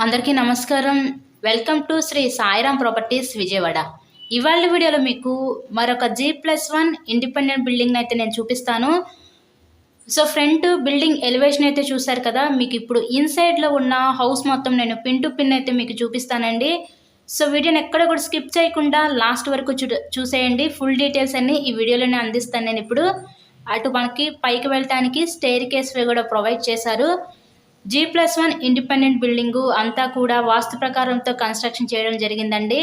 అందరికీ నమస్కారం. Welcome to Sri Sairam properties Vijayawada. ఇవాళ వీడియోలో మీకు మరొక G+1 ఇండిపెండెంట్ బిల్డింగ్ అయితే నేను చూపిస్తాను. సో ఫ్రంట్ బిల్డింగ్ ఎలివేషన్ అయితే చూసారు కదా, మీకు ఇప్పుడు ఇన్సైడ్లో ఉన్న హౌస్ మొత్తం నేను పిన్ టు పిన్ అయితే మీకు చూపిస్తానండి. సో వీడియోని ఎక్కడ కూడా స్కిప్ చేయకుండా లాస్ట్ వరకు చూసేయండి. ఫుల్ డీటెయిల్స్ అన్నీ ఈ వీడియోలోనే అందిస్తాను. నేను ఇప్పుడు అటు మనకి పైకి వెళ్ళటానికి స్టేర్ కేస్ వే కూడా ప్రొవైడ్ చేశారు. G+1 ఇండిపెండెంట్ బిల్డింగు అంతా కూడా వాస్తు ప్రకారంతో కన్స్ట్రక్షన్ చేయడం జరిగిందండి.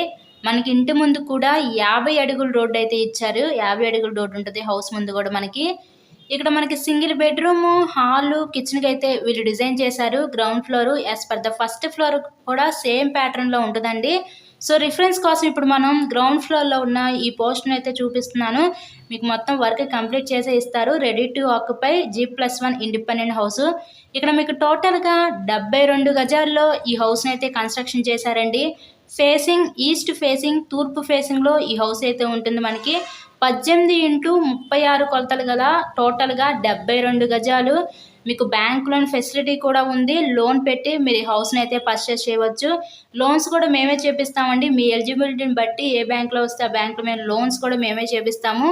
మనకి ఇంటి ముందు కూడా 50 అడుగుల రోడ్డు అయితే ఇచ్చారు. 50 అడుగుల రోడ్డు ఉంటుంది హౌస్ ముందు కూడా మనకి. ఇక్కడ మనకి సింగిల్ బెడ్రూమ్, హాలు, కిచెన్కి అయితే వీళ్ళు డిజైన్ చేశారు. Ground floor as per the first floor కూడా సేమ్ ప్యాటర్న్లో ఉంటుందండి. సో రిఫరెన్స్ కోసం ఇప్పుడు మనం గ్రౌండ్ ఫ్లోర్లో ఉన్న ఈ పోస్ట్ని అయితే చూపిస్తున్నాను. మీకు మొత్తం వర్క్ కంప్లీట్ చేసే ఇస్తారు. Ready to occupy G+1 independent house. ఇక్కడ మీకు టోటల్గా 72 గజాల్లో ఈ హౌస్ని అయితే కన్స్ట్రక్షన్ చేశారండి. ఫేసింగ్ ఈస్ట్ ఫేసింగ్, తూర్పు ఫేసింగ్లో ఈ హౌస్ అయితే ఉంటుంది. మనకి 18x36 కొలతలు గల టోటల్గా 72 గజాలు. మీకు బ్యాంక్ లోన్ ఫెసిలిటీ కూడా ఉంది. లోన్ పెట్టి మీరు ఈ హౌస్ని అయితే పర్చేస్ చేయవచ్చు. లోన్స్ కూడా మేమే చేపిస్తామండి. మీ ఎలిజిబిలిటీని బట్టి ఏ బ్యాంక్లో వస్తే ఆ బ్యాంక్లో మేము లోన్స్ కూడా మేమే చేపిస్తాము.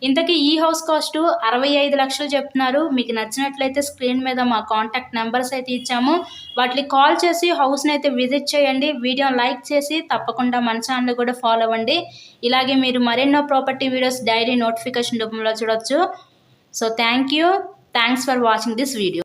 ఇంతకీ ఈ హౌస్ కాస్ట్ 65 లక్షలు చెప్తున్నారు. మీకు నచ్చినట్లయితే స్క్రీన్ మీద మా కాంటాక్ట్ నెంబర్స్ అయితే ఇచ్చాము. వాటికి కాల్ చేసి హౌస్ని అయితే విజిట్ చేయండి. వీడియోని లైక్ చేసి తప్పకుండా మన ఛానల్ కూడా ఫాలో అవ్వండి. ఇలాగే మీరు మరెన్నో ప్రాపర్టీ వీడియోస్ డైలీ నోటిఫికేషన్ రూపంలో చూడొచ్చు. So thanks for watching this video.